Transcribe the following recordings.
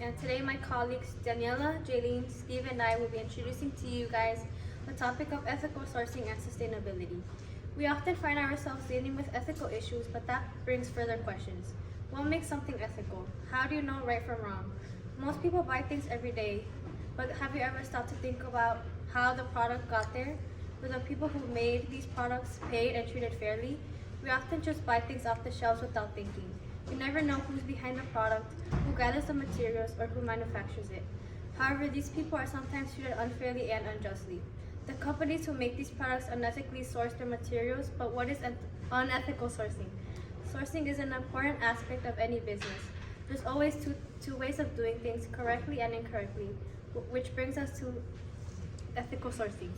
and today my colleagues Daniela, Jaylene, Steve, and I will be introducing to you guys the topic of ethical sourcing and sustainability. We often find ourselves dealing with ethical issues, but that brings further questions. What makes something ethical? How do you know right from wrong? Most people buy things every day, but have you ever stopped to think about how the product got there? Were the people who made these products paid and treated fairly? We often just buy things off the shelves without thinking. You never know who's behind the product, who gathers the materials, or who manufactures it. However, these people are sometimes treated unfairly and unjustly. The companies who make these products unethically source their materials, but what is unethical sourcing? Sourcing is an important aspect of any business. There's always two ways of doing things, correctly and incorrectly, which brings us to ethical sourcing.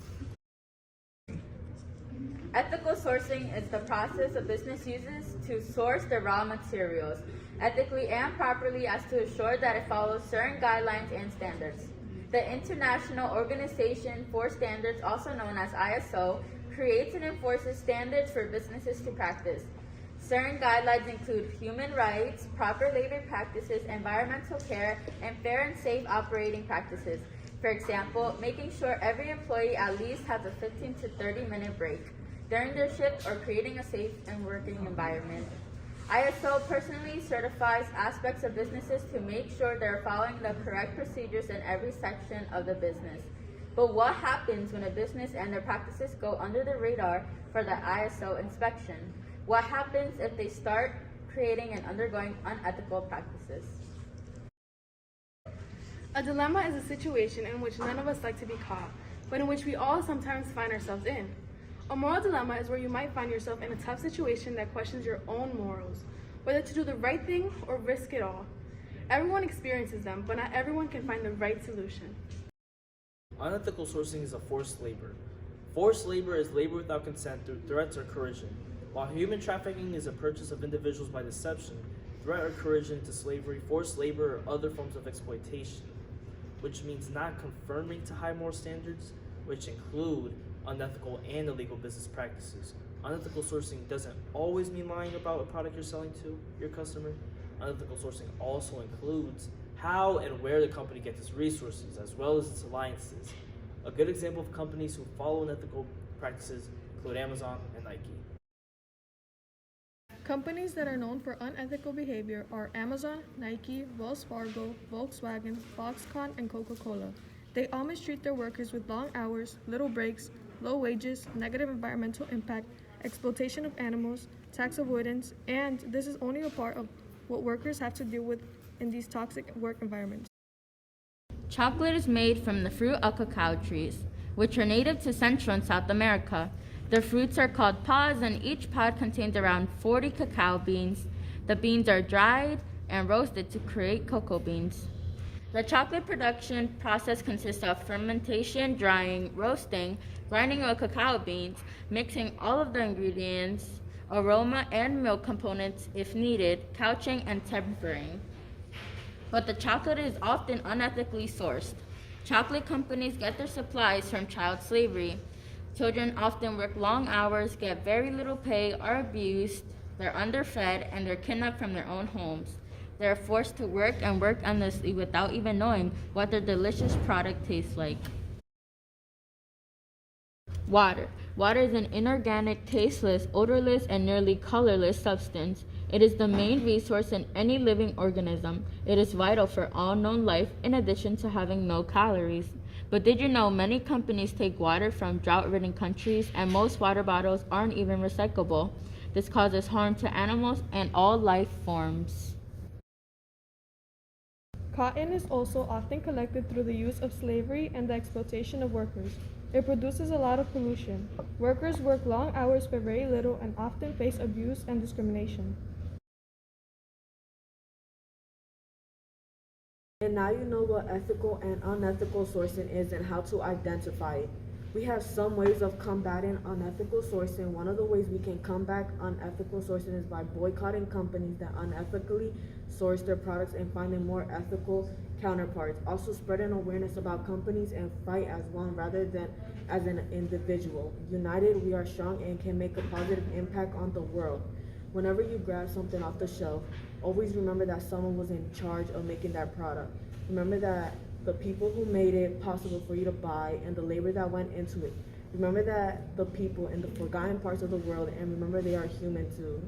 Ethical sourcing is the process a business uses to source the raw materials ethically and properly as to ensure that it follows certain guidelines and standards. The International Organization for Standards, also known as ISO, creates and enforces standards for businesses to practice. Certain guidelines include human rights, proper labor practices, environmental care, and fair and safe operating practices. For example, making sure every employee at least has a 15 to 30-minute break during their shift, or creating a safe and working environment. ISO personally certifies aspects of businesses to make sure they're following the correct procedures in every section of the business. But what happens when a business and their practices go under the radar for the ISO inspection? What happens if they start creating and undergoing unethical practices? A dilemma is a situation in which none of us like to be caught, but in which we all sometimes find ourselves in. A moral dilemma is where you might find yourself in a tough situation that questions your own morals, whether to do the right thing or risk it all. Everyone experiences them, but not everyone can find the right solution. Unethical sourcing is a forced labor. Forced labor is labor without consent through threats or coercion, while human trafficking is a purchase of individuals by deception, threat or coercion to slavery, forced labor, or other forms of exploitation, which means not conforming to high moral standards, which include unethical and illegal business practices. Unethical sourcing doesn't always mean lying about a product you're selling to your customer. Unethical sourcing also includes how and where the company gets its resources, as well as its alliances. A good example of companies who follow unethical practices include Amazon and Nike. Companies that are known for unethical behavior are Amazon, Nike, Wells Fargo, Volkswagen, Foxconn, and Coca-Cola. They all mistreat their workers with long hours, little breaks, low wages, negative environmental impact, exploitation of animals, tax avoidance, and this is only a part of what workers have to deal with in these toxic work environments. Chocolate is made from the fruit of cacao trees, which are native to Central and South America. The fruits are called pods, and each pod contains around 40 cacao beans. The beans are dried and roasted to create cocoa beans. The chocolate production process consists of fermentation, drying, roasting, grinding of cacao beans, mixing all of the ingredients, aroma and milk components if needed, couching, and tempering. But the chocolate is often unethically sourced. Chocolate companies get their supplies from child slavery. Children often work long hours, get very little pay, are abused, they're underfed, and they're kidnapped from their own homes. They're forced to work and work endlessly without even knowing what their delicious product tastes like. Water. Water is an inorganic, tasteless, odorless, and nearly colorless substance. It is the main resource in any living organism. It is vital for all known life, in addition to having no calories. But did you know many companies take water from drought-ridden countries, and most water bottles aren't even recyclable? This causes harm to animals and all life forms. Cotton is also often collected through the use of slavery and the exploitation of workers. It produces a lot of pollution. Workers work long hours for very little and often face abuse and discrimination. And now you know what ethical and unethical sourcing is and how to identify it. We have some ways of combating unethical sourcing. One of the ways we can combat unethical sourcing is by boycotting companies that unethically source their products and finding more ethical counterparts. Also spreading awareness about companies and fight as one rather than as an individual. United, we are strong and can make a positive impact on the world. Whenever you grab something off the shelf, always remember that someone was in charge of making that product. Remember that the people who made it possible for you to buy and the labor that went into it. Remember that the people in the forgotten parts of the world, and remember they are human too.